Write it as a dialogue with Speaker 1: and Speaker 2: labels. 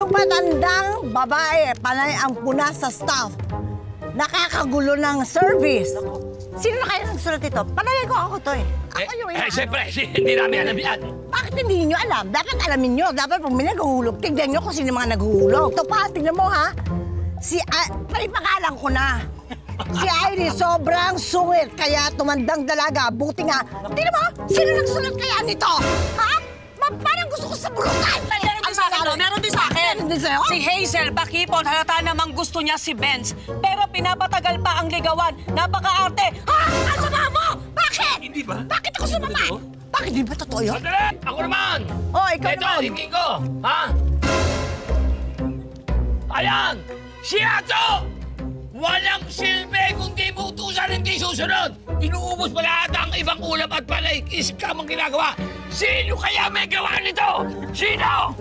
Speaker 1: Yung matandang babae, panay ang puna sa staff. Nakakagulo ng service. Sino na kaya nagsulat ito? Palagay ko ako to eh. Ako yung
Speaker 2: siyempre, hindi namin alam yan.
Speaker 1: Bakit hindi nyo alam? Dapat alamin nyo. Dapat pag may naghuhulog, tignan nyo kung sino mga naghuhulog. Ito pa, tignan mo ha. May pangalan ko na. Si Iris, sobrang sungit, kaya tumandang dalaga. Buti nga. Tignan mo, sino nagsulat kaya nito? Ha? Parang gusto ko sa burukan.
Speaker 3: Meron din sa akin. Si Hazel Bakipon, halata namang gusto niya si Benz. Pero pinapatagal pa ang ligawan. Napaka-arte.
Speaker 1: Ha? Ang sama mo! Bakit?
Speaker 2: Hindi ba?
Speaker 1: Bakit ako sumama? Bakit di ba totoo yun?
Speaker 2: Sandali! Ako naman!
Speaker 1: Oh, ikaw
Speaker 2: Ito,
Speaker 1: naman.
Speaker 2: hindi ko. Ha? Ayan! Si Ato! Walang silbi kung di mo utusan, hindi susunod! Inuubos pa lahat ang ibang ulam at panay. Iskam ang ginagawa. Sino kaya may gawa nito? Sino?